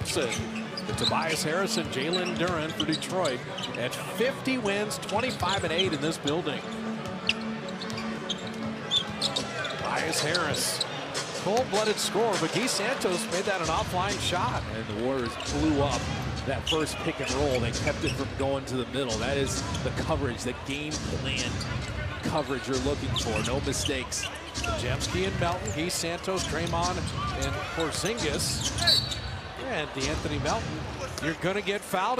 Thompson. To Tobias Harris and Jalen Duren for Detroit at 50 wins, 25-8 in this building. Tobias Harris, cold-blooded scorer, but Guy Santos made that an offline shot. And the Warriors blew up that first pick and roll. They kept it from going to the middle. That is the coverage, the game plan coverage you're looking for. No mistakes. Jemski and Melton, Guy Santos, Draymond, and Porzingis. And D'Anthony Melton, you're going to get fouled.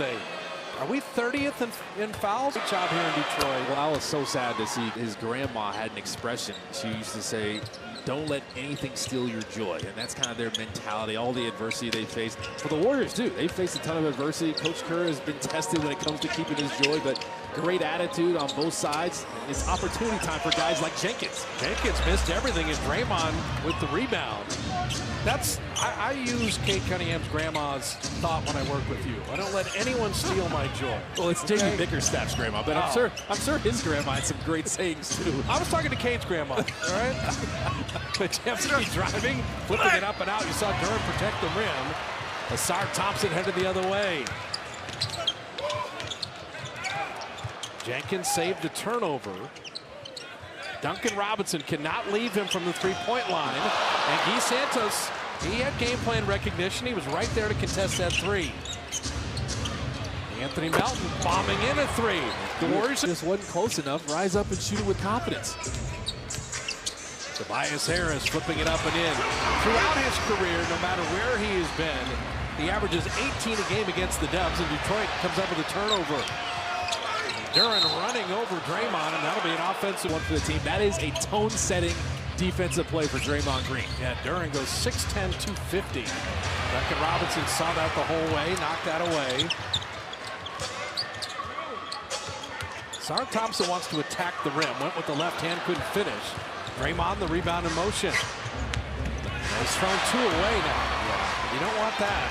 Are we 30th in fouls? Good job here in Detroit. Well, I was so sad to see his grandma had an expression. She used to say, don't let anything steal your joy. And that's kind of their mentality, all the adversity they faced. For the Warriors, too. They faced a ton of adversity. Coach Kerr has been tested when it comes to keeping his joy, but great attitude on both sides. It's opportunity time for guys like Jenkins. Jenkins missed everything, and Draymond with the rebound. I use Kate Cunningham's grandma's thought when I work with you. I don't let anyone steal my joy. Well, it's Jamie Bickerstaff's grandma, but I'm sure his grandma had some great sayings too. I was talking to Kate's grandma, all right? But Jemski driving, flipping it up and out. You saw Duren protect the rim. Asar Thompson headed the other way. Jenkins saved a turnover. Duncan Robinson cannot leave him from the three-point line. And Guy Santos, he had game plan recognition. He was right there to contest that three. Anthony Melton bombing in a three. The Warriors just wasn't close enough. Rise up and shoot it with confidence. Tobias Harris flipping it up and in. Throughout his career, no matter where he has been, he averages 18 a game against the Dubs, and Detroit comes up with a turnover. Duren running over Draymond, and that'll be an offensive one for the team. That is a tone-setting defensive play for Draymond Green. Yeah, Duren goes 6'10", 250. Duncan Robinson saw that the whole way, knocked that away. Asar Thompson wants to attack the rim. Went with the left hand, couldn't finish. Draymond, the rebound in motion. He's thrown two away now. Yeah. You don't want that.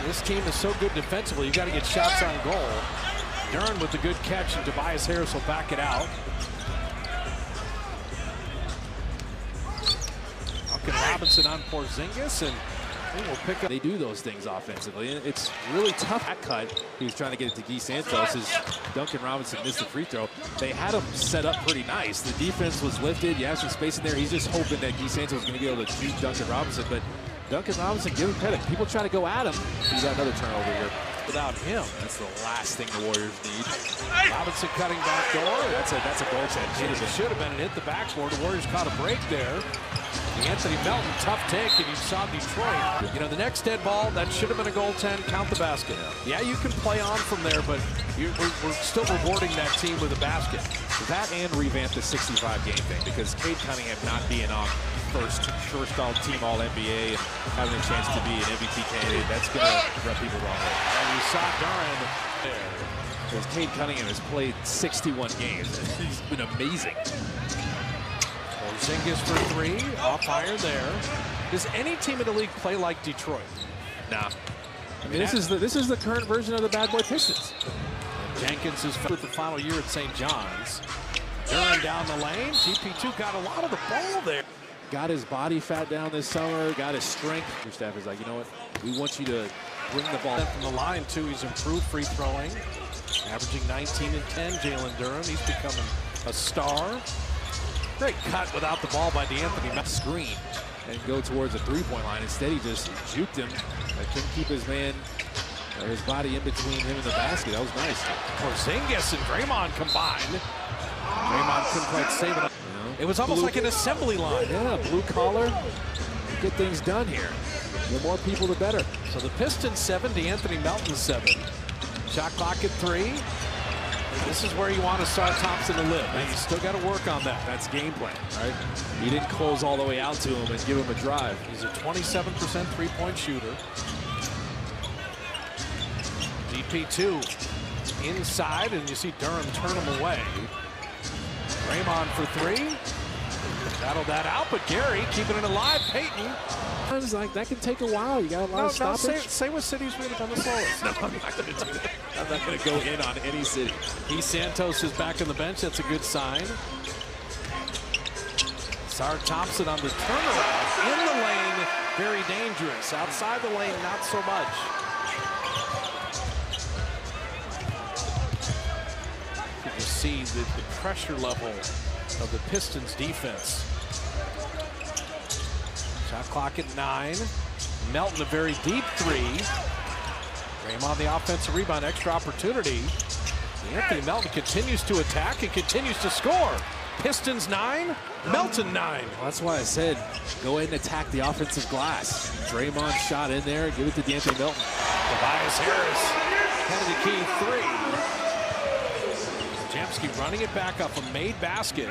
This team is so good defensively, you got to get shots on goal. Duren with the good catch, and Tobias Harris will back it out. Duncan Robinson on Porzingis, and he will pick up. They do those things offensively, and it's really tough. That cut, he was trying to get it to Guy Santos as Duncan Robinson missed the free throw. They had him set up pretty nice. The defense was lifted. You have some space in there. He's just hoping that Guy Santos is going to be able to shoot Duncan Robinson, but Duncan Robinson, give him credit. People try to go at him. He's got another turnover here. Without him, that's the last thing the Warriors need. Robinson cutting back door. That's a goaltend. Should have been and hit the backboard. The Warriors caught a break there. Anthony Melton, tough take, and you saw Detroit. You know, the next dead ball, that should have been a goaltend. Count the basket. Yeah, you can play on from there, but we're still rewarding that team with a basket. That and revamp the 65-game thing, because Kate Cunningham not being on first all team All-NBA and having a chance to be an MVP candidate, that's going to rub people wrong. And you saw Duren there. Because Kate Cunningham has played 61 games. He's been amazing. Porzingis for three, off iron there. Does any team in the league play like Detroit? Nah. I mean, this is the current version of the Bad Boy Pistons. Jenkins is with the final year at St. John's. Duren down the lane. GP2 got a lot of the ball there. Got his body fat down this summer, got his strength. Your staff is like, you know what? We want you to bring the ball. From the line, too, he's improved free throwing. Averaging 19 and 10, Jalen Duren. He's becoming a star. Great cut without the ball by D'Anthony. Screen and go towards the three-point line. Instead, he just juked him. Couldn't keep his man, his body in between him and the basket. That was nice. Porzingis and Draymond combined. Draymond couldn't quite save it. It was almost like an assembly line. Yeah, blue collar. Get things done here. The more people, the better. So the Pistons 7, D'Anthony Melton 7. Shot clock at 3. This is where you want Asar Thompson to live. And you still got to work on that. That's game plan, right? He didn't close all the way out to him and give him a drive. He's a 27% three-point shooter. DP2 inside, and you see Duren turn him away. Draymond for three. Battled that out, but Gary keeping it alive. Peyton. It's like that can take a while. You got a lot of stoppage. Say what cities we're on the slowest. No, I'm not going to do that. I'm not going to go in on any city. Guy Santos is back on the bench. That's a good sign. Asar Thompson on the turnaround in the lane. very dangerous. Outside the lane, not so much. You can see the pressure level of the Pistons defense. Shot clock at 9. Melton a very deep 3. Draymond the offensive rebound, extra opportunity. Anthony Melton continues to attack and continues to score. Pistons 9, Melton 9. Well, that's why I said go ahead and attack the offensive glass. Draymond shot in there, give it to Anthony Melton. Tobias Harris, kind of the key 3. Jamski running it back up, a made basket.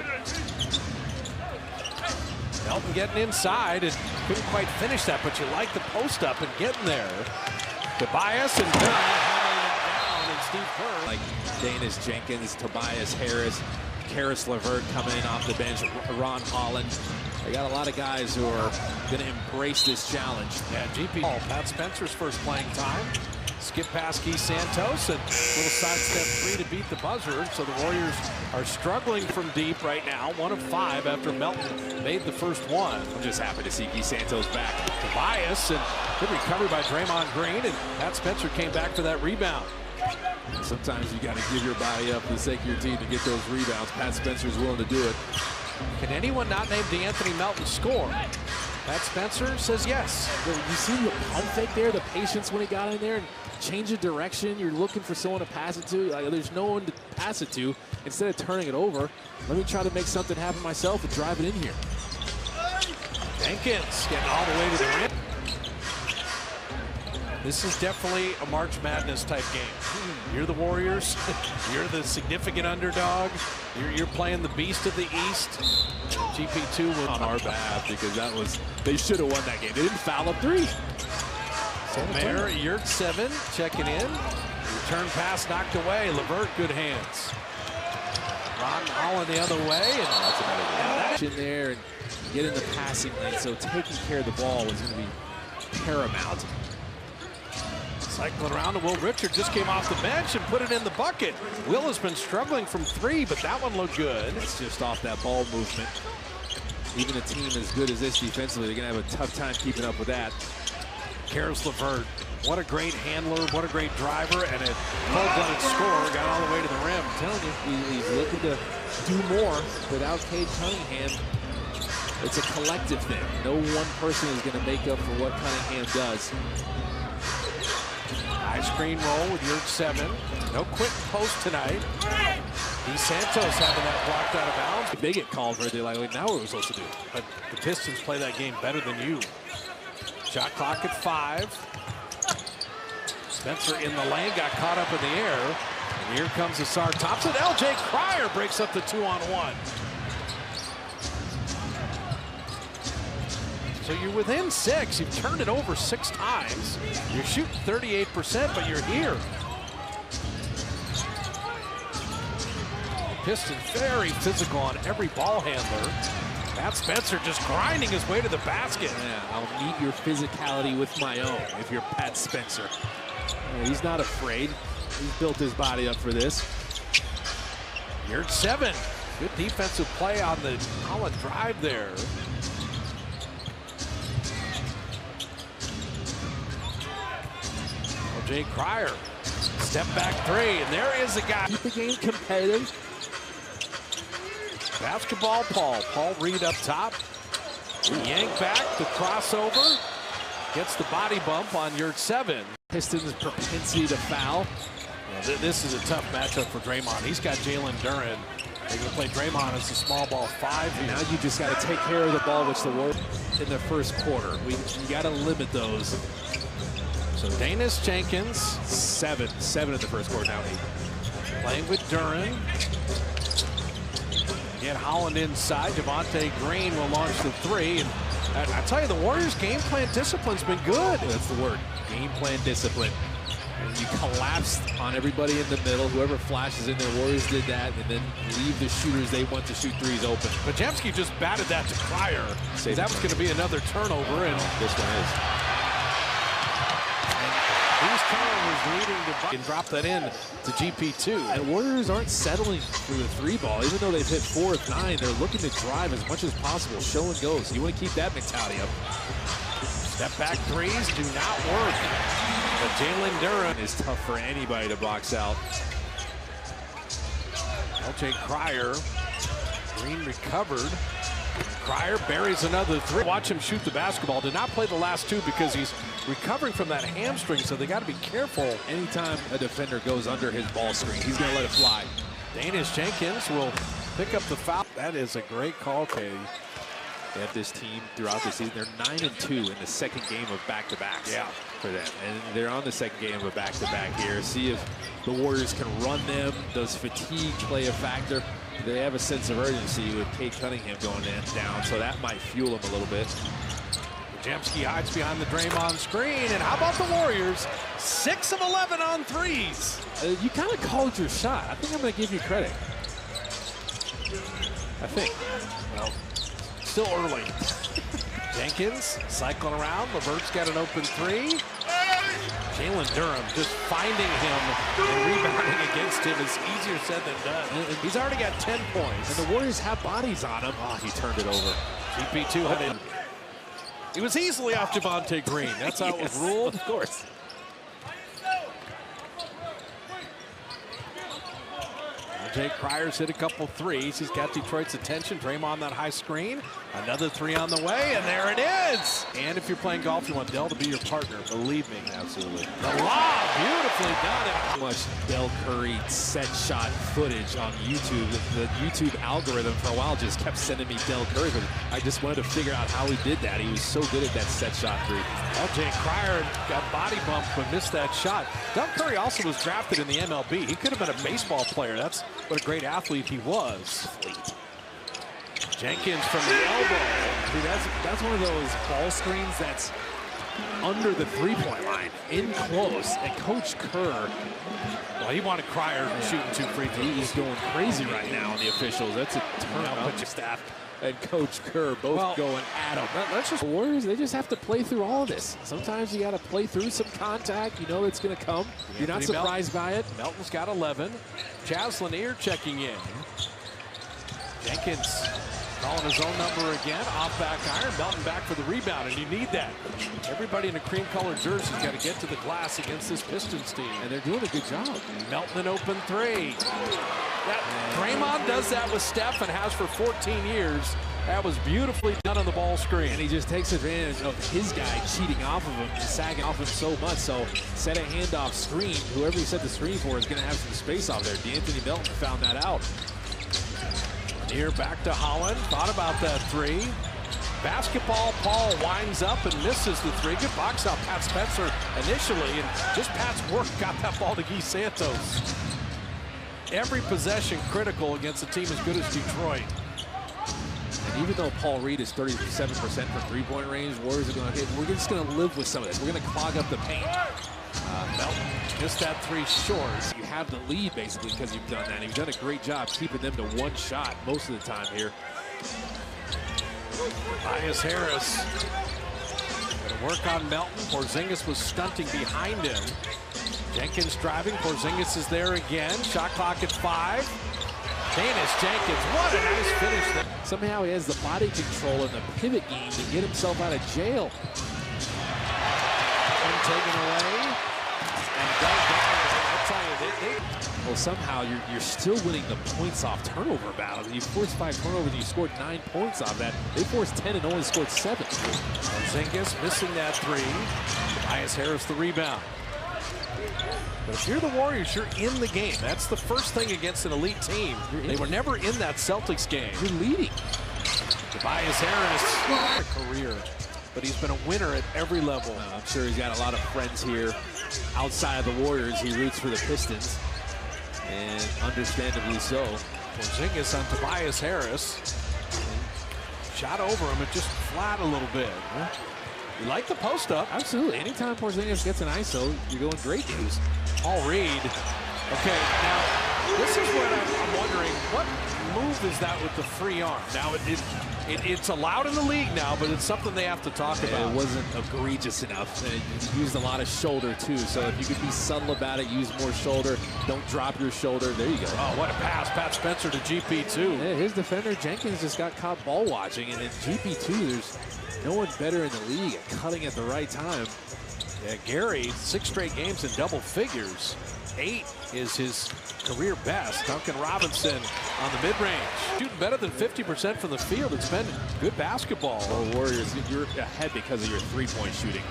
Melton getting inside and couldn't quite finish that, but you like the post up and getting there. Tobias and Durant hammering it down, and Steve Kerr. Like Danis Jenkins, Tobias Harris, Karis LeVert coming in off the bench, Ron Holland. They got a lot of guys who are going to embrace this challenge. Yeah, GP. Pat Spencer's first playing time. Skip past Keith Santos and little sidestep 3 to beat the buzzer. So the Warriors are struggling from deep right now. 1 of 5 after Melton made the first one. I'm just happy to see Keith Santos back. Tobias, and good recovery by Draymond Green, and Pat Spencer came back for that rebound. Sometimes you got to give your body up for the sake of your team to get those rebounds. Pat Spencer's willing to do it. Can anyone not named DeAnthony Melton score? Pat Spencer says yes. You see the pump fake there, the patience when he got in there and change of direction. You're looking for someone to pass it to. Like, there's no one to pass it to. Instead of turning it over, let me try to make something happen myself and drive it in here. Jenkins getting all the way to the rim. This is definitely a March Madness type game. You're the Warriors. You're the significant underdog. You're playing the beast of the East. GP2 was on our behalf because they should have won that game. They didn't foul up 3. Mayer, Yurt 7 checking in. Return pass knocked away. LeVert, good hands. Ron Holland the other way. And that's another in there and get in the passing lane. So taking care of the ball was going to be paramount. Cycling around to Will Richard, just came off the bench and put it in the bucket. Will has been struggling from 3, but that one looked good. It's just off that ball movement. Even a team as good as this defensively, they're going to have a tough time keeping up with that. Karis LeVert, what a great handler, what a great driver, and a cold-blooded scorer, got all the way to the rim. I'm telling you, he's looking to do more without Cade Cunningham. It's a collective thing. No one person is going to make up for what Cunningham does. High screen roll with Yurt 7. No quick post tonight. Keith Santos having that blocked out of bounds. If they get called for it, they're like, now what are we supposed to do? But the Pistons play that game better than you. Shot clock at 5. Spencer in the lane, got caught up in the air. And here comes Asar Thompson. L.J. Cryer breaks up the 2-on-1. So you're within 6. You've turned it over 6 times. You're shooting 38%, but you're here. The Pistons very physical on every ball handler. Pat Spencer just grinding his way to the basket. Yeah, I'll meet your physicality with my own if you're Pat Spencer. Yeah, he's not afraid. He's built his body up for this. Yurt 7. Good defensive play on the Holland drive there. L.J. Cryer, step back 3, and there is a guy. Keep the game competitive. Basketball, Paul Reed up top. Yank back, the crossover. Gets the body bump on Yurt 7. Pistons' propensity to foul. Well, this is a tough matchup for Draymond. He's got Jalen Duren. They're going to play Draymond as a small ball 5 here. Now you just got to take care of the ball, which the Warriors in the first quarter. You got to limit those. So Danis Jenkins. 7 in the first quarter, now 8. Playing with Duren. Get Holland inside. Javonte Green will launch the 3. And I tell you, the Warriors' game plan discipline's been good. That's the word. Game plan discipline. And you collapsed on everybody in the middle. Whoever flashes in there, Warriors did that, and then leave the shooters they want to shoot 3s open. But Jamski just batted that to Cryer. That was going to be another turnover, and this one is. These turnovers leading to and drop that in to GP2. And Warriors aren't settling for the 3 ball. Even though they've hit 4 of 9, they're looking to drive as much as possible, show and go. So you want to keep that mentality up. Step back threes do not work. But Jalen Durham It's tough for anybody to box out. LJ Cryer. Green recovered. Cryer buries another three. Watch him shoot the basketball. Did not play the last two because he's recovering from that hamstring, so they got to be careful. Anytime a defender goes under his ball screen, he's going to let it fly. Danish Jenkins will pick up the foul. That is a great call, Katie. They have this team throughout the season. They're 9-2 in the second game of back-to-backs for them. And they're on the second game of a back-to-back here. See if the Warriors can run them. Does fatigue play a factor? They have a sense of urgency with Kate Cunningham going down, so that might fuel them a little bit. Jemski hides behind the Draymond screen. And how about the Warriors? 6 of 11 on threes. You kind of called your shot. I think I'm going to give you credit. I think. Well, still early. Jenkins cycling around. LeVert's got an open three. Jalen Durham just finding him and rebounding against him is easier said than done. He's already got 10 points. And the Warriors have bodies on him. Oh, he turned it over. GP2 had it. He was easily off Javonte Green. That's how it was ruled. Of course. Jay Cryer's hit a couple threes. He's got Detroit's attention. Draymond that high screen. Another three on the way, and there it is. And if you're playing golf, you want Dell to be your partner. Believe me. Absolutely. The lob, beautifully done. So much Del Curry set shot footage on YouTube. The YouTube algorithm for a while just kept sending me Del Curry, but I just wanted to figure out how he did that. He was so good at that set shot three. Jay Cryer got body bumped but missed that shot. Del Curry also was drafted in the MLB. He could have been a baseball player. That's what a great athlete he was. Jenkins from the elbow. See, that's one of those ball screens that's under the three-point line, in close. And Coach Kerr, well, he wanted Cryer shooting 2 free throws. He's going crazy right now on the officials. That's a turnout. Your staff and Coach Kerr both going at him. The Warriors, they just have to play through all of this. Sometimes you got to play through some contact. You know it's going to come. You're not surprised by it. Melton's got 11. Chaz Lanier checking in. Jenkins calling his own number again. Off back iron. Melton back for the rebound, and you need that. Everybody in a cream-colored jersey has got to get to the glass against this Pistons team. And they're doing a good job. Melton an open three. Draymond does that with Steph and has for 14 years. That was beautifully done on the ball screen. And he just takes advantage of his guy cheating off of him and sagging off him so much. So set a handoff screen. Whoever he set the screen for is going to have some space out there. D'Anthony Melton found that out. Here back to Holland. Thought about that three. Basketball, Paul winds up and misses the three. Good box out, Pat Spencer initially, and just Pat's work got that ball to Guy Santos. Every possession critical against a team as good as Detroit. And even though Paul Reed is 37% from three-point range, Warriors are going to hit. We're just going to live with some of this. We're going to clog up the paint. Melton missed that three short. You have the lead basically because you've done that. And you've done a great job keeping them to one shot most of the time here. Tobias Harris going to work on Melton. Porzingis was stunting behind him. Jenkins driving. Porzingis is there again. Shot clock at 5. Danish Jenkins, what a nice finish there. Somehow he has the body control and the pivot game to get himself out of jail. One taken away. And dug down. I'll tell you, well, somehow you're still winning the points off turnover battle. You forced 5 turnovers and you scored 9 points off that. They forced 10 and only scored 7. Porzingis missing that three. Tobias Harris the rebound. But if you're the Warriors, you're in the game. That's the first thing against an elite team. They were never in that Celtics game. You're leading. Tobias Harris, career, but he's been a winner at every level. I'm sure he's got a lot of friends here outside of the Warriors. He roots for the Pistons, and understandably so. Porzingis on Tobias Harris. Shot over him, it just flat a little bit. You like the post up? Absolutely. Anytime Porzingis gets an ISO, you're going great news. Paul Reed. Okay, now this is what I'm wondering. What move is that with the free arm? Now it's allowed in the league now, but it's something they have to talk about. It wasn't egregious enough. He used a lot of shoulder too. So if you could be subtle about it, use more shoulder. Don't drop your shoulder. There you go. Oh, what a pass. Pat Spencer to GP2. Yeah, his defender Jenkins just got caught ball watching, and in GP2 there's No one better in the league at cutting at the right time. Yeah, Gary, 6 straight games in double figures. 8 is his career best. Duncan Robinson on the mid-range. Shooting better than 50% from the field. It's been good basketball. Well, Warriors, you're ahead because of your three-point shooting.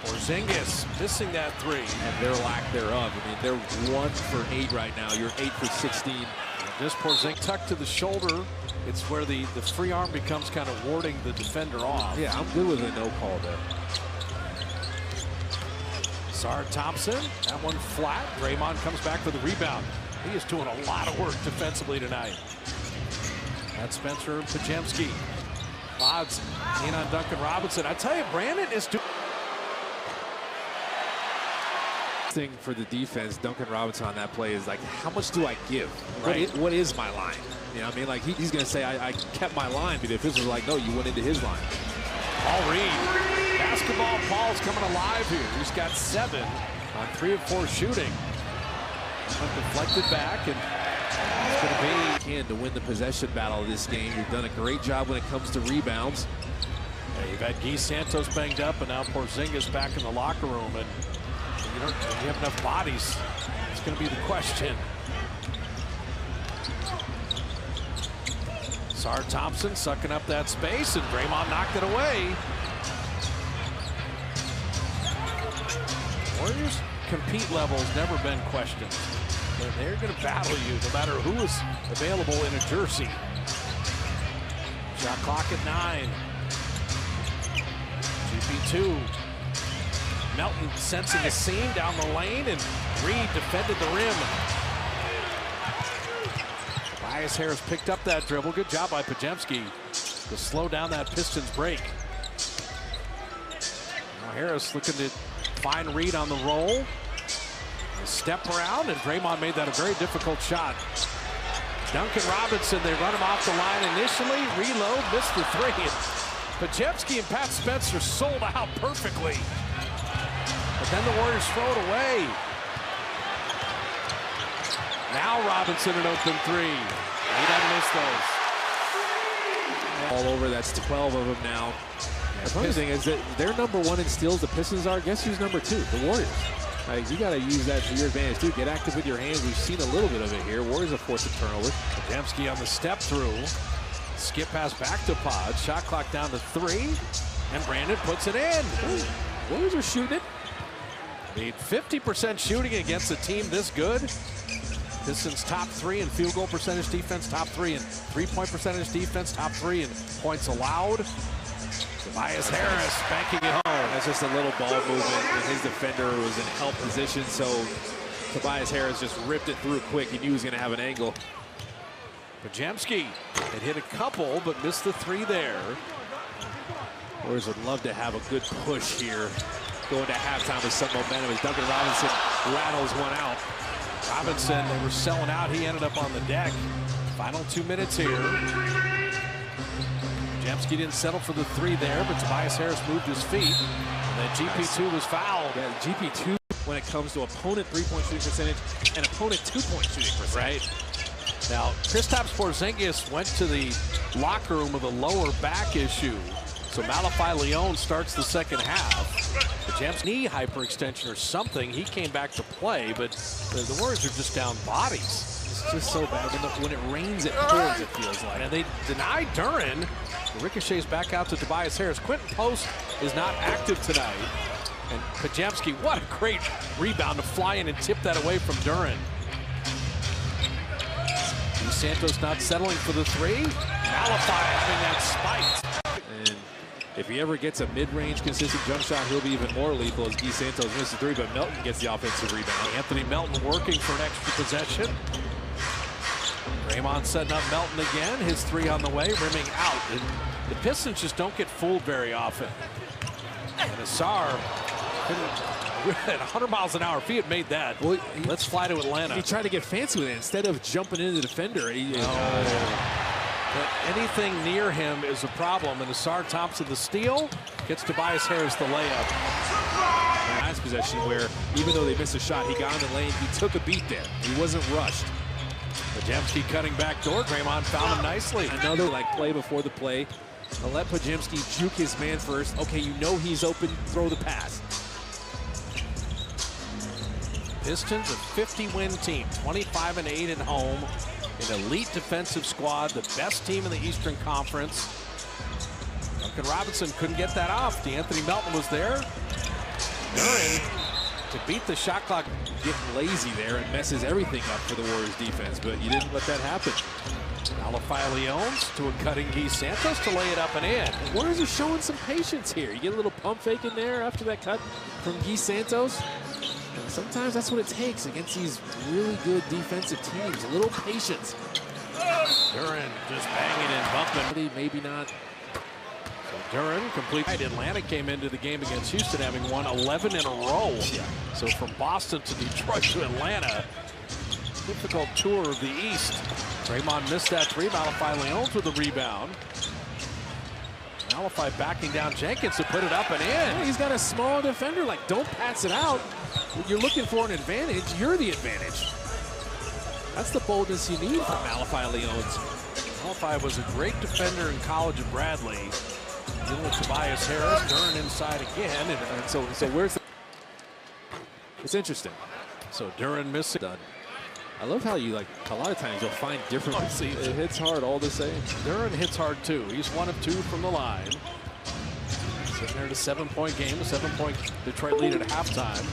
Porzingis missing that 3. And their lack thereof. I mean, they're 1 for 8 right now. You're 8 for 16. Just Porzingis tucked to the shoulder. It's where the free arm becomes kind of warding the defender off. Yeah, I'm good with a no call there. Sar Thompson, that one flat. Draymond comes back for the rebound. He is doing a lot of work defensively tonight. That's Spencer Pajemski. Pods in on Duncan Robinson. I tell you, Brandon is doing. Thing for the defense, Duncan Robinson on that play is like, how much do I give? Right. What is my line? You know what I mean? Like, he's going to say, I kept my line, but if this was like, no, you went into his line. Paul Reed. Basketball, Paul's coming alive here. He's got 7 on 3 of 4 shooting. Deflected back, and it's going to be To win the possession battle of this game. You've done a great job when it comes to rebounds. Yeah, you've had Guy Santos banged up, and now Porzingis back in the locker room, and you have enough bodies. It's going to be the question. Sar Thompson sucking up that space, and Draymond knocked it away. Warriors' compete level has never been questioned. They're going to battle you no matter who is available in a jersey. Shot clock at 9. GP2. Melton sensing a seam down the lane, and Reed defended the rim. Tobias Harris picked up that dribble. Good job by Pajemski to slow down that Pistons break. Now Harris looking to find Reed on the roll. A step around, and Draymond made that a very difficult shot. Duncan Robinson, they run him off the line initially. Reload, missed the 3. And Pajemski and Pat Spencer sold out perfectly. But then the Warriors throw it away. Now Robinson an open 3. He doesn't miss those. All over, that's 12 of them now. The funny thing is that they're number 1 in steals, the Pistons are. Guess who's number 2? The Warriors. Like, you got to use that to your advantage, too. Get active with your hands. We've seen a little bit of it here. Warriors have forced a turnover. Pajemski on the step through. Skip pass back to Pod. Shot clock down to 3. And Brandon puts it in. Warriors are shooting it. Need 50% shooting against a team this good. Pistons top 3 in field goal percentage defense, top 3 in three-point percentage defense, top 3 in points allowed. Tobias Harris banking it home. That's just a little ball movement, and his defender was in help position, so Tobias Harris just ripped it through quick. He knew he was going to have an angle. Pajemski had hit a couple, but missed the 3 there. Warriors would love to have a good push here. Going to halftime with some momentum as Duncan Robinson rattles one out. Robinson, they were selling out. He ended up on the deck. Final 2 minutes here. Pajemski didn't settle for the 3 there, but Tobias Harris moved his feet. And then GP2 was fouled. Yeah, GP2 when it comes to opponent three-point shooting percentage and opponent two-point shooting percentage. Right. Now, Kristaps Porzingis went to the locker room with a lower back issue. So Malachi Leon starts the second half. Pajemski knee hyperextension or something. He came back to play, but the Warriors are just down bodies. It's just so bad. When it rains, it pours, it feels like. And they denied Duren. The ricochets back out to Tobias Harris. Quentin Post is not active tonight. And Pajemski, what a great rebound to fly in and tip that away from Duren. Santos not settling for the 3. Malachi having that spike. And if he ever gets a mid-range consistent jump shot, he'll be even more lethal as Guy Santos misses 3, but Melton gets the offensive rebound. Anthony Melton working for an extra possession. Draymond setting up Melton again. His 3 on the way, rimming out. And the Pistons just don't get fooled very often. And Asar at 100 miles an hour. If he had made that, well, let's fly to Atlanta. He tried to get fancy with it. Instead of jumping into the defender, anything near him is a problem. And Sar Thompson, the steal, gets Tobias Harris the layup. Nice possession where, even though they missed a shot, he got in the lane. He took a beat there. He wasn't rushed. Pajemski cutting back door. Draymond found him nicely. Another play before the play. They'll let Podziemski juke his man first. Okay, you know he's open, throw the pass. Pistons, a 50-win team, 25-8 at home. An elite defensive squad, the best team in the Eastern Conference. Duncan Robinson couldn't get that off. DeAnthony Melton was there. Duren to beat the shot clock. Getting lazy there and messes everything up for the Warriors defense, but you didn't let that happen. Malafai Leones to a cutting Guy Santos to lay it up and in. The Warriors are showing some patience here. You get a little pump fake in there after that cut from Guy Santos. And sometimes that's what it takes against these really good defensive teams. A little patience. Duren just banging and bumping. Maybe not. So Duren complete. Atlanta came into the game against Houston having won 11 in a row. Yeah. So from Boston to Detroit to Atlanta, difficult tour of the East. Draymond missed that three. Malafai Leones with the rebound. Malafai backing down Jenkins to put it up and in. Yeah, he's got a small defender. Like, don't pass it out. You're looking for an advantage. You're the advantage. That's the boldness you need from Malafai Leones. Malafai was a great defender in college at Bradley. Dealing with Tobias Harris. Duren inside again. And so where's the... It's interesting. So Duren missing. Done. I love how you, like, a lot of times you'll find different. It hits hard all the same. Duren hits hard too. He's 1 of 2 from the line. Sitting there at a 7-point game, a 7-point Detroit lead at halftime.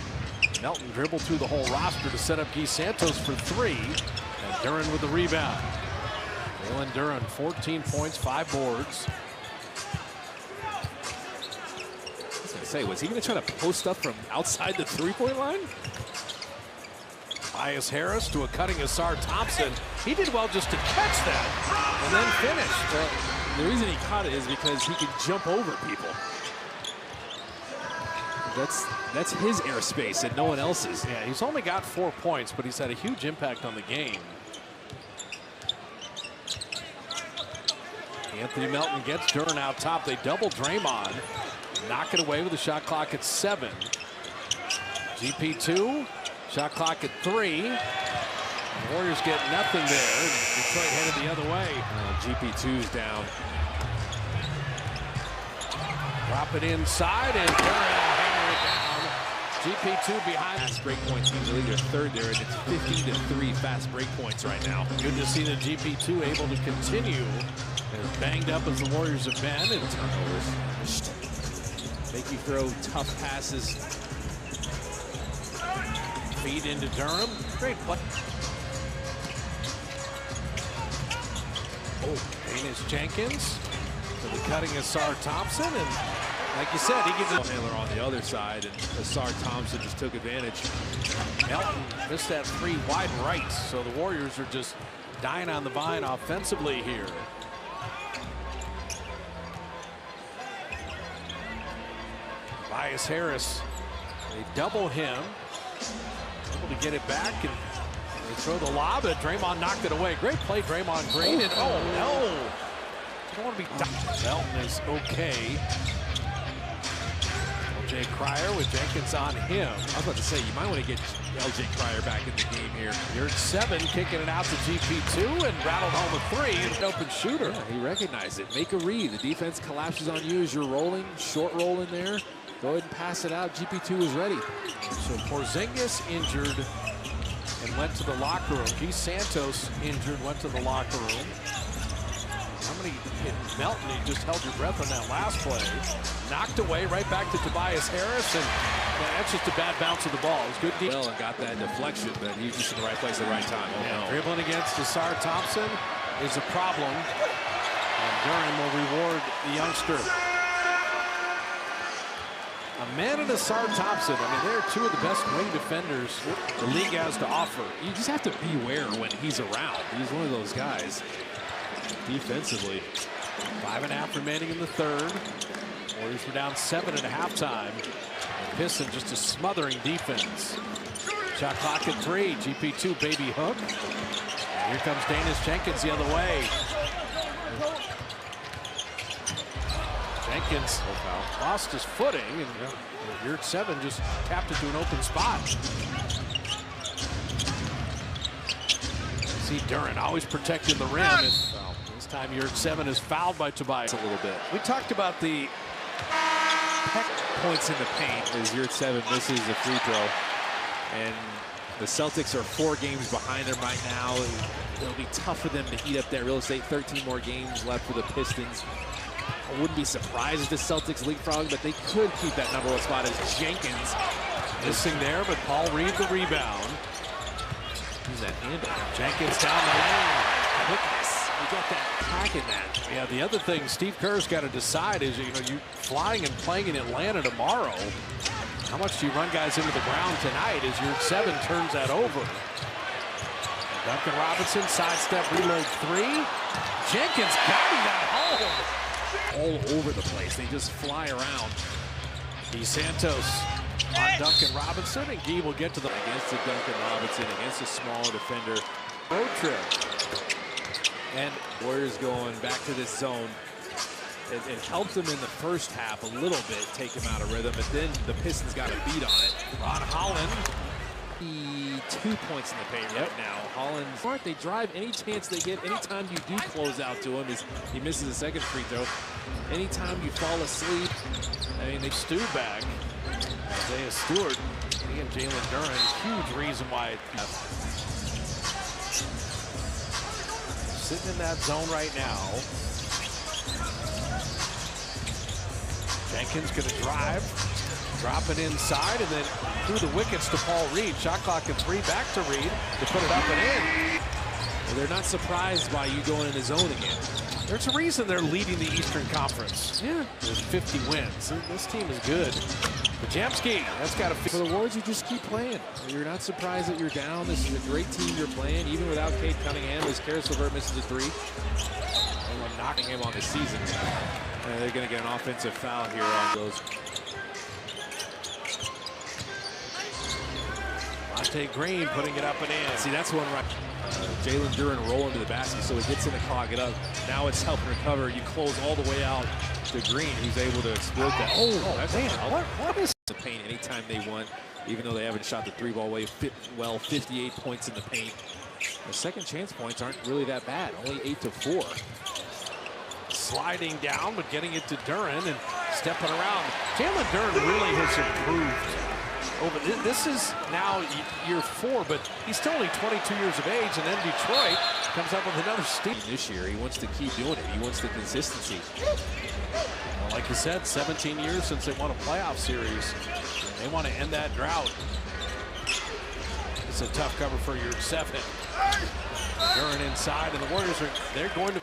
Melton dribbled through the whole roster to set up Guy Santos for 3. And Duren with the rebound. Jalen Duren, 14 points, 5 boards. I was gonna say, was he gonna try to post up from outside the 3-point line? Tobias Harris to a cutting Asar Thompson. He did well just to catch that and then finish. Well, the reason he caught it is because he can jump over people. That's his airspace and no one else's. Yeah, he's only got 4 points, but he's had a huge impact on the game. Anthony Melton gets Duren out top. They double Draymond. Knock it away with the shot clock at 7. GP2. Shot clock at 3. The Warriors get nothing there. Detroit headed the other way. GP2's down. Drop it inside and Duren will hammer it down. GP2 behind. Fast break points. He's really their third there, and it's 15-3 fast break points right now. Good to see the GP2 able to continue as banged up as the Warriors have been. And turnovers. Make you throw tough passes. Feed into Durham. Great play. Oh, Danish Jenkins to the cutting Asar Thompson. And like you said, he gives it. Handler on the other side, and Asar Thompson just took advantage. Melton missed that 3 wide right. So the Warriors are just dying on the vine offensively here. Tobias Harris, they double him. Able to get it back, and they throw the lob, and Draymond knocked it away. Great play, Draymond Green, and oh no! You don't want to be. Melton is okay. LJ Cryer with Jenkins on him. I was about to say, you might want to get LJ Cryer back in the game here. You're at 7, kicking it out to GP2, and rattled home a 3, and an open shooter. Yeah, he recognized it. Make a read. The defense collapses on you as you're rolling. Short roll in there. Go ahead and pass it out. GP2 is ready. So Porzingis injured and went to the locker room. Guy Santos injured, went to the locker room. How many hit Melton? You just held your breath on that last play. Knocked away right back to Tobias Harris, and that's just a bad bounce of the ball. It was good. Well, and got that deflection, but he was just in the right place at the right time. Oh, yeah, no. Dribbling against Asar Thompson is a problem. And Duren will reward the youngster. A man and Asar Thompson. I mean, they're 2 of the best wing defenders the league has to offer. You just have to beware when he's around. He's one of those guys. Defensively. 5.5 remaining in the third. Warriors were down 7 at halftime. Pistons just a smothering defense. Shot clock at 3. GP2 baby hook. And here comes Danish Jenkins the other way. Jenkins lost his footing, and you're at 7, just tapped into an open spot. See Duren always protecting the rim. And, well, this time Yurt 7 is fouled by Tobias. A little bit. We talked about the Peck points in the paint as Yurt 7 misses a free throw. And the Celtics are 4 games behind them right now. It'll be tough for them to eat up that real estate. 13 more games left for the Pistons. I wouldn't be surprised if the Celtics leapfrog, but they could keep that number 1 spot as Jenkins missing there, but Paul Reed the rebound. Use that handle. Jenkins down the lane. Quickness. We got that attack in that. Yeah, the other thing Steve Kerr's got to decide is, you flying and playing in Atlanta tomorrow. How much do you run guys into the ground tonight as Yurt 7 turns that over? Duncan Robinson, sidestep, reload 3. Jenkins got that home. All over the place. They just fly around. DeSantos on Duncan Robinson, and Gee will get to the against the Duncan Robinson, against a smaller defender. road trip. And Warriors going back to this zone. It helped them in the first half a little bit, take him out of rhythm, but then the Pistons got a beat on it. Ron Holland. 2 points in the paint right now. Holland, smart, they drive any chance they get. Anytime you do close out to him, he misses a second free throw. Anytime you fall asleep, I mean, they stew back. Isaiah Stewart, he and Jalen Duren, huge reason why. Sitting in that zone right now. Jenkins going to drive, drop it inside, and then through the wickets to Paul Reed. Shot clock at 3, back to Reed to put it up and in. Well, they're not surprised by you going in the zone again. There's a reason they're leading the Eastern Conference. Yeah. There's 50 wins. This team is good. Pajamski, that's got to For the Warriors, you just keep playing. You're not surprised that you're down. This is a great team you're playing, even without Cade Cunningham, as Karis LeVert misses a 3. Everyone knocking him on the season. And they're going to get an offensive foul here on those. Monte Green putting it up and in. See, that's one right. Jalen Duren rolling to the basket, so he gets in to clog it up. Now it's help recover. You close all the way out to Green, who's able to exploit that. Oh, that's man, what is the paint anytime they want, even though they haven't shot the 3-ball way well. 58 points in the paint. The second chance points aren't really that bad. Only 8-4. sliding down, but getting it to Duren and stepping around. Jalen Duren really has improved. This is now year 4, but he's still only 22 years of age, and then Detroit comes up with another steal. This year, he wants to keep doing it. He wants the consistency. Well, like you said, 17 years since they won a playoff series. They want to end that drought. It's a tough cover for your 7. Duren inside, and the Warriors they're going to.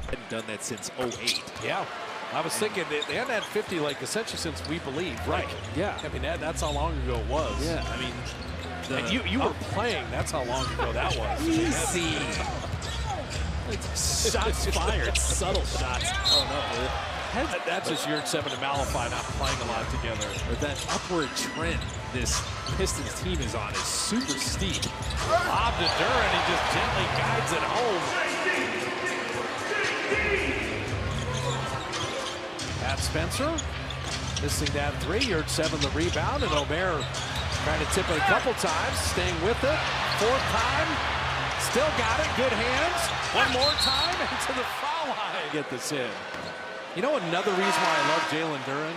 Hadn't done that since 08. Yeah. I was thinking they hadn't had 50 like essentially since we believe. Right. Yeah. I mean that's how long ago it was. Yeah. I mean, and you were playing. That's how long ago that was. Easy. Shots fired. Subtle shots. Oh no. That's just Yurt 7 and Malafy not playing a lot together. But that upward trend this Pistons team is on is super steep. Lob to Duren. He just gently guides it home. Pat Spencer missing that 3. Yurt 7 the rebound, and Omer trying to tip it a couple times, staying with it. 4th time, still got it. Good hands. One more time into the foul line. Get this in. You know another reason why I love Jalen Duren?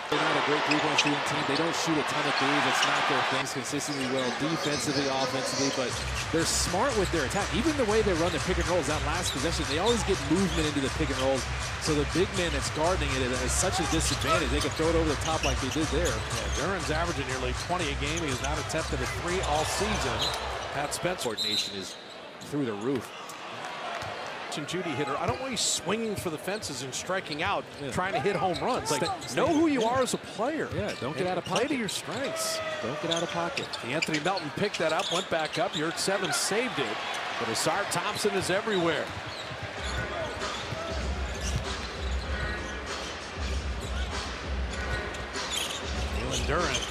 They're not a great three-point shooting team. They don't shoot a ton of threes. It's not their things consistently well defensively, offensively, but they're smart with their attack. Even the way they run the pick and rolls, that last possession, they always get movement into the pick and rolls. So the big man that's guarding it is such a disadvantage. They can throw it over the top like they did there. Yeah, Duren's averaging nearly 20 a game. He has not attempted a 3 all season. Pat Spencer. Coordination is through the roof. And Judy hitter. I don't want you swinging for the fences and striking out, trying to hit home runs. Like, know who you are as a player. Yeah, don't get out of pocket. Play to your strengths. Don't get out of pocket. Anthony Melton picked that up, went back up. Yurt 7 saved it. But Asar Thompson is everywhere. Jalen Duren.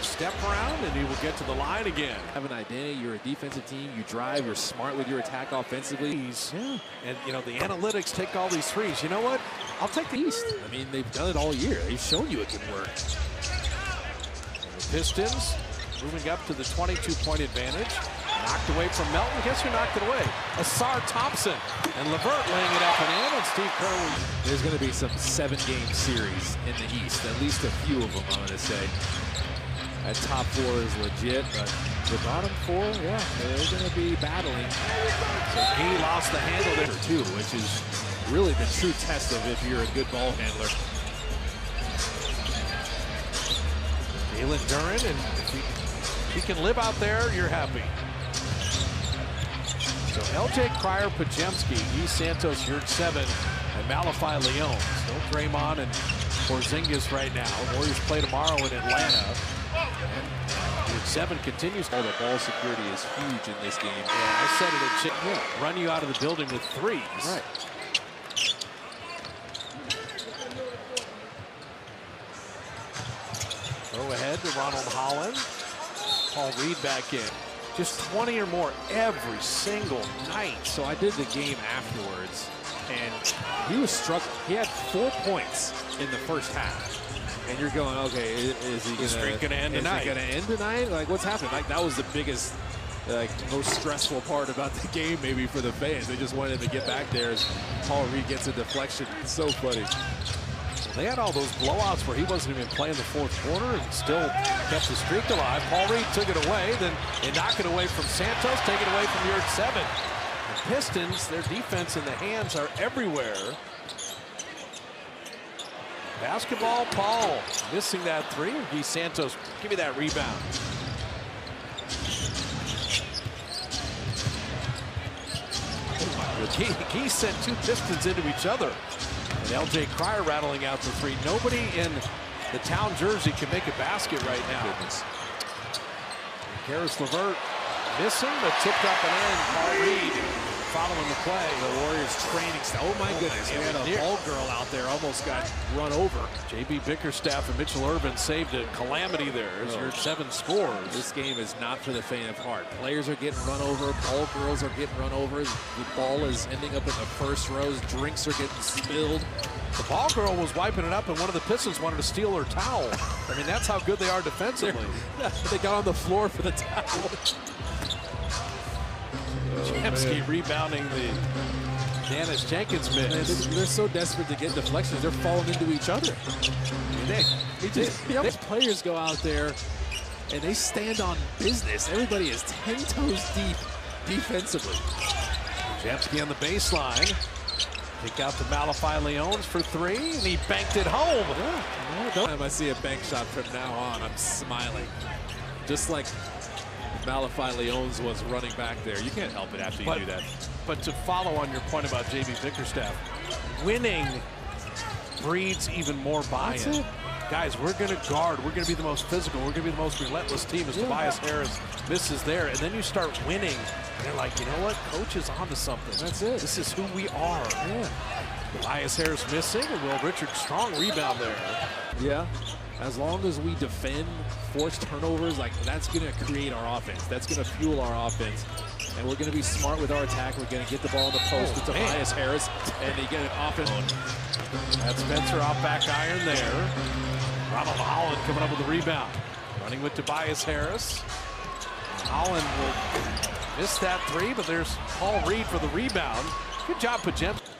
Step around, and he will get to the line again. Have an identity. You're a defensive team. You drive. You're smart with your attack offensively. Yeah. And, you know, the analytics take all these threes. You know what? I'll take the East. I mean, they've done it all year. They've shown you it can work. And the Pistons moving up to the 22-point advantage. Knocked away from Melton. Guess who knocked it away? Asar Thompson. And LeVert laying it up and in. And Steve Kerr. There's going to be some 7-game series in the East. At least a few of them, I'm going to say. That top 4 is legit, but the bottom 4, yeah, they're going to be battling. So he lost the handle there too, which is really the true test of if you're a good ball handler. Jalen Duren, and if he can live out there, you're happy. So LJ Cryer, Pajemski, E. Santos, Yurt 7, and Malachi Leon. Still Draymond and Porzingis right now. Warriors play tomorrow in Atlanta. Yurt 7 continues. Oh, the ball security is huge in this game. Yeah, I said it at run you out of the building with threes. Right. Throw ahead to Ronald Holland. Paul Reed back in. Just 20 or more every single night. So I did the game afterwards, and he was struggling. He had 4 points in the first half. And you're going, okay, is he going to end tonight? Is it going to end tonight? Like, what's happening? Like, that was the biggest, like, most stressful part about the game, maybe, for the fans. They just wanted him to get back there as Paul Reed gets a deflection. It's so funny. They had all those blowouts where he wasn't even playing the fourth quarter and still kept the streak alive. Paul Reed took it away, then they knock it away from Santos, take it away from Yurt 7. The Pistons, their defense in the hands are everywhere. Basketball, Paul missing that 3. E. Santos, give me that rebound. He sent 2 Pistons into each other. And LJ Cryer rattling out the 3. Nobody in the town jersey can make a basket right now. Goodness. Karis LeVert missing, but tipped up and in. Paul Reed following the play. The Warriors training style. Oh my goodness, we had a ball girl out there, almost got run over. J.B. Bickerstaff and Mitchell Urban saved a calamity there as Yurt 7 scores. This game is not for the faint of heart. Players are getting run over, ball girls are getting run over. The ball is ending up in the first rows, drinks are getting spilled. The ball girl was wiping it up, and one of the Pistons wanted to steal her towel. I mean, that's how good they are defensively. They got on the floor for the towel. Pajemski rebounding the Dennis Jenkins miss. They're so desperate to get deflections, they're falling into each other. These players go out there and they stand on business. Everybody is 10 toes deep defensively. Pajemski on the baseline. Kick out to Malachi Leons for 3, and he banked it home. Every time I see a bank shot from now on, I'm smiling. Just like Malachi Leons was running back there. You can't help it after you do that. But to follow on your point about J.B. Bickerstaff, winning breeds even more buy-in. Guys, we're going to guard. We're going to be the most physical. We're going to be the most relentless team as Tobias Harris misses there. And then you start winning. And they're like, you know what? Coach is onto something. That's it. This is who we are. Yeah. Tobias Harris missing. And Will Richard, strong rebound there. Yeah. As long as we defend, force turnovers, like that's going to create our offense. That's going to fuel our offense. And we're going to be smart with our attack. We're going to get the ball in the post with Tobias Harris. And they get it off and on. That's Spencer off back iron there. Ronald Holland coming up with the rebound. Running with Tobias Harris. Holland will miss that 3, but there's Paul Reed for the rebound. Good job, Pajemski.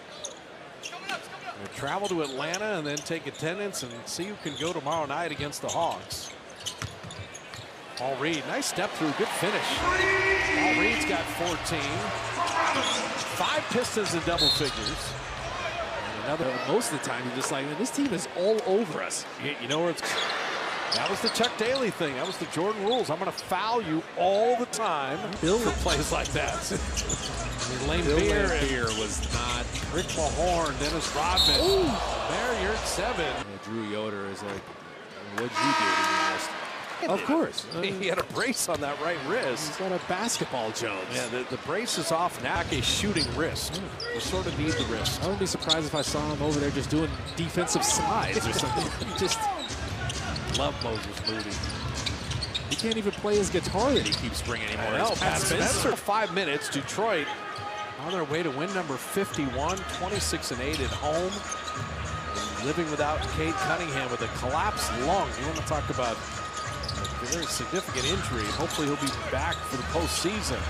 Travel to Atlanta and then take attendance and see who can go tomorrow night against the Hawks. Paul Reed, nice step through, good finish. Paul Reed's got 14. 5 Pistons in double figures. Most of the time, you're just like, man, this team is all over us. You know where it's... That was the Chuck Daly thing. That was the Jordan rules. I'm going to foul you all the time for plays like that. Lane Beer was not. Rick Mahorn, Dennis Rodman. Ooh. There, you're at 7. And Drew Yoder is like, what'd you do to me last? Of course. He had a brace on that right wrist. He's got a basketball Jones. Yeah, the brace is off now. A shooting wrist. You sort of need the wrist. I wouldn't be surprised if I saw him over there just doing defensive slides or something. Just love Moses Moody. He can't even play his guitar that he keeps bringing anymore. No, Pat Spencer. 5 minutes. Detroit on their way to win number 51, 26-8 at home. And living without Cade Cunningham with a collapsed lung. You want to talk about a very significant injury. Hopefully he'll be back for the postseason.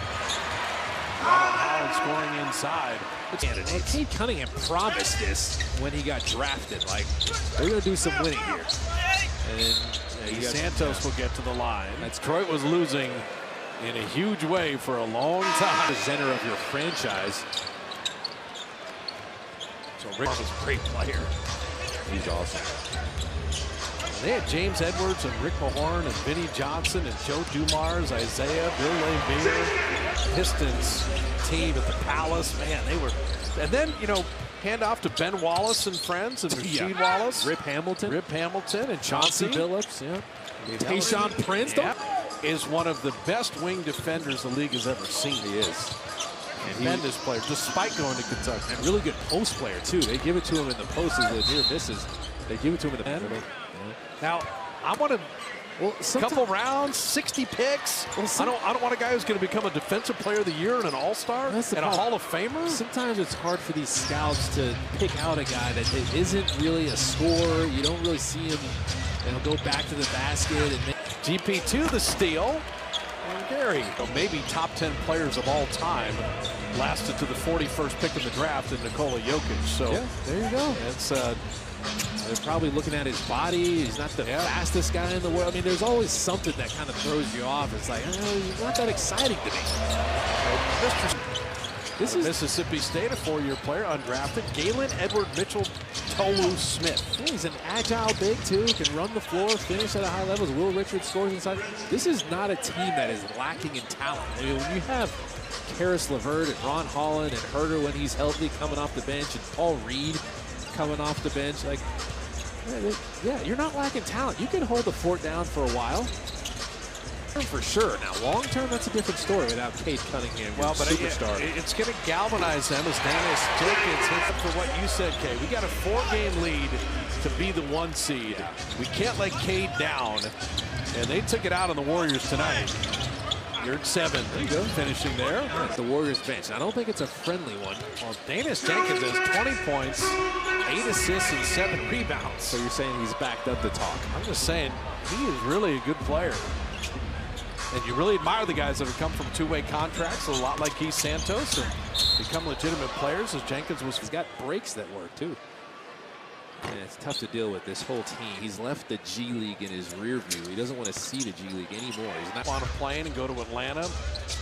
Ronald Holland scoring inside. Well, Cade Cunningham promised this when he got drafted. Like, they're going to do some winning here. And Santos will get to the line. Detroit was losing in a huge way for a long time. The center of your franchise. So Rick was a great player. He's awesome. They had James Edwards and Rick Mahorn and Vinnie Johnson and Joe Dumars, Isaiah, Bill Laimbeer, Pistons team at the Palace. Man, they were. And then, you know, hand off to Ben Wallace and friends and Rasheed Wallace. Rip Hamilton and Chauncey Billups. Yeah. Tayshaun Prince is one of the best wing defenders the league has ever seen. He is. Tremendous player, despite going to Kentucky. And really good post player, too. They give it to him in the post as the near misses. They give it to him in the middle. Now, I want a couple rounds, 60 picks. I don't want a guy who's going to become a defensive player of the year and an all-star and a Hall of Famer. Sometimes it's hard for these scouts to pick out a guy that isn't really a scorer. You don't really see him, go back to the basket. And GP2 the steal. And Gary, maybe top 10 players of all time, lasted to the 41st pick in the draft in Nikola Jokic. So yeah, there you go. It's they're probably looking at his body. He's not the fastest guy in the world. I mean, there's always something that kind of throws you off. It's like, he's not that exciting to me. This is Mississippi State, a 4-year player, undrafted. Galen Edward Mitchell Tolu Smith. Yeah, he's an agile big, too. Can run the floor, finish at a high level. Will Richards scores inside. This is not a team that is lacking in talent. I mean, when you have Karis LeVert and Ron Holland and Herter when he's healthy coming off the bench and Paul Reed coming off the bench, like, yeah, you're not lacking talent. You can hold the fort down for a while. For sure. Now, long-term, that's a different story without Cade Cunningham, but superstar. It's going to galvanize them as Dennis Jenkins hits up for what you said, Cade. We got a 4-game lead to be the 1 seed. We can't let Cade down, and they took it out on the Warriors tonight. You're at 7. There you go. Finishing there. The Warriors bench. I don't think it's a friendly one. Well, Dennis Jenkins has 20 points, 8 assists, and 7 rebounds. So you're saying he's backed up the talk? I'm just saying he is really a good player. And you really admire the guys that have come from 2-way contracts, a lot like Keith Santos, and become legitimate players as Jenkins was. He's got breaks that work, too. And it's tough to deal with this whole team. He's left the G League in his rear view. He doesn't want to see the G League anymore. He's not on a plane and go to Atlanta.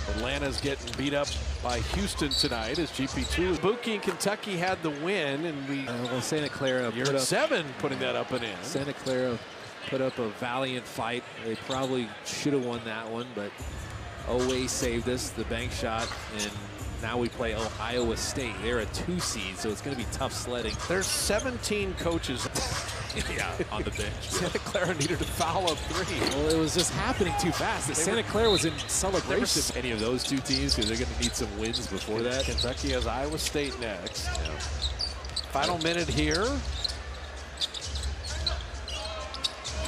Atlanta's getting beat up by Houston tonight as GP2. Buki and Kentucky had the win, and well, Santa Clara. You're at 7 putting that up and in. Santa Clara put up a valiant fight. They probably should have won that one, but Oweh saved us, the bank shot, and now we play Iowa State. They're a 2 seed, so it's going to be tough sledding. There's 17 coaches on the bench. Santa Clara needed to foul up 3. Well, it was just happening too fast. Santa Clara was in celebration. Any of those 2 teams, because they're going to need some wins before that. Kentucky has Iowa State next. Yeah. Final minute here.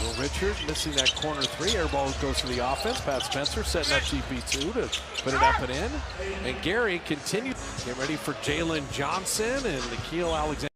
Will Richards missing that corner 3. Air ball goes to the offense. Pat Spencer setting up GP2 to put it up and in. And Gary continues. Get ready for Jalen Johnson and Nikhil Alexander.